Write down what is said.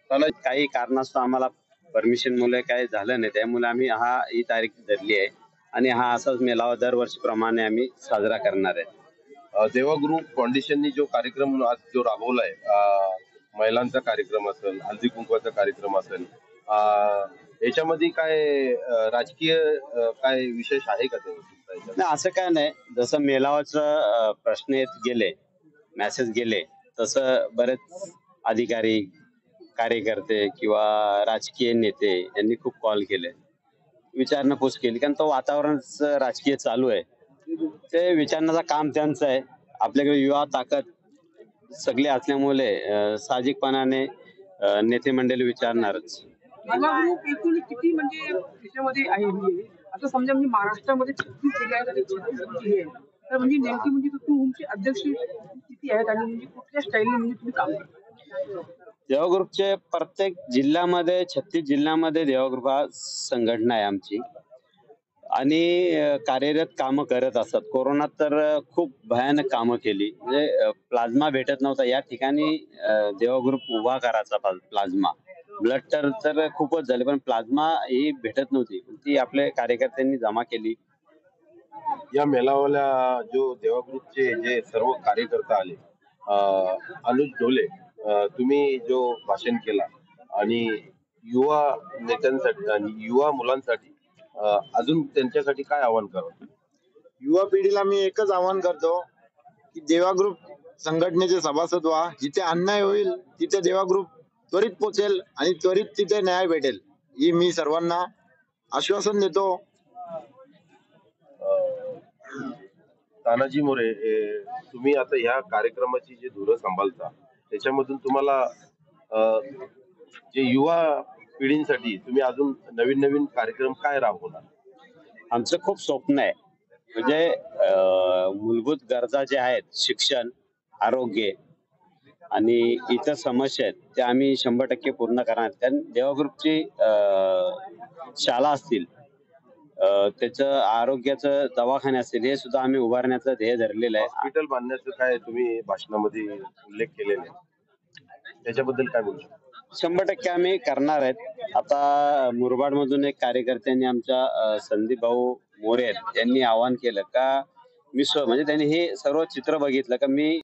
त्याला काही कारणास्तव आम्हाला परमिशन मुळे काही झालं नाही, त्यामुळे आम्ही ही तारीख धरली आहे आणि हा असाच मेळावा दरवर्षीप्रमाणे आम्ही साजरा करणार आहे. देवा ग्रुप फाउंडेशननी जो कार्यक्रम आज जो राबवलाय, महिलांचा कार्यक्रम असेल, हळदी कुंकवाचा कार्यक्रम असेल, याच्यामध्ये काय राजकीय काय विशेष आहे का ते? नाही, असं काय नाही. जसं मेळाव्याचं प्रश्न येत गेले, मेसेज गेले, तसं बरेच अधिकारी, कार्यकर्ते किंवा राजकीय नेते यांनी खूप कॉल केले, विचारपूस केली, कारण तो वातावरणच राजकीय चालू आहे. ते विचारण्याचं काम त्यांचं आहे. आपल्याकडे युवा ताकद सगळे असल्यामुळे साहजिकपणाने नेते मंडळी विचारणारच. युवा ग्रुप एकूण किती म्हणजे त्याच्यामध्ये आहे? म्हणजे आता समजा म्हणजे महाराष्ट्रामध्ये 36 जिल्हे आहेत आणि 36 जिल्हे आहेत, तर म्हणजे नेमकी म्हणजे तुमचे अध्यक्ष किती आहेत आणि म्हणजे कुठल्या स्टाईलने म्हणजे तुम्ही काम करता? देवा ग्रुपचे प्रत्येक जिल्ह्यामध्ये 36 जिल्ह्यामध्ये देवा ग्रुप हा संघटना आहे आमची आणि कार्यरत कामं करत असतात. कोरोनात तर खूप भयानक कामं केली. म्हणजे प्लाझ्मा भेटत नव्हता, या ठिकाणी देवा ग्रुप उभा करायचा प्लाझ्मा. ब्लड तर खूपच झाले, पण प्लाझ्मा ही भेटत नव्हती, ती आपल्या कार्यकर्त्यांनी जमा केली. या मेळाव्याला जो देवा ग्रुपचे जे सर्व कार्यकर्ता आले, अनुज ढोले, तुम्ही जो भाषण केला आणि युवा नेत्यांसाठी आणि युवा मुलांसाठी अजून त्यांच्यासाठी काय आवाहन करा? युवा पिढीला मी एकच आवाहन करतो की देवा ग्रुप संघटनेचे सभासद व्हा. जिथे अन्याय होईल तिथे देवा ग्रुप त्वरित पोहोचेल आणि त्वरित तिथे न्याय भेटेल, ही मी सर्वांना आश्वासन देतो. तानाजी मोरे, तुम्ही आता ह्या कार्यक्रमाची जे धुरं सांभाळता, त्याच्यामधून तुम्हाला जे युवा पिढींसाठी तुम्ही अजून नवीन नवीन कार्यक्रम काय राबवणार? आमचं खूप स्वप्न आहे, म्हणजे मूलभूत गरजा ज्या आहेत, शिक्षण, आरोग्य आणि इतर समस्या आहेत, त्या आम्ही 100% पूर्ण करणार. कारण देवा ग्रुपची शाळा असतील, त्याचं आरोग्याचं दवाखाने असतील, हे सुद्धा आम्ही उभारण्याचं ध्येय धरलेलं आहे. हॉस्पिटल बांधण्याचं काय तुम्ही भाषणामध्ये उल्लेख केलेला आहे, त्याच्याबद्दल काय बोलू शकता? 100% आम्ही करणार आहेत. आता मुरबाड मधून एक कार्यकर्त्यांनी आमच्या संदीप भाऊ मोरे आहेत, त्यांनी आवाहन केलं का मी म्हणजे त्यांनी हे सर्व चित्र बघितलं का मी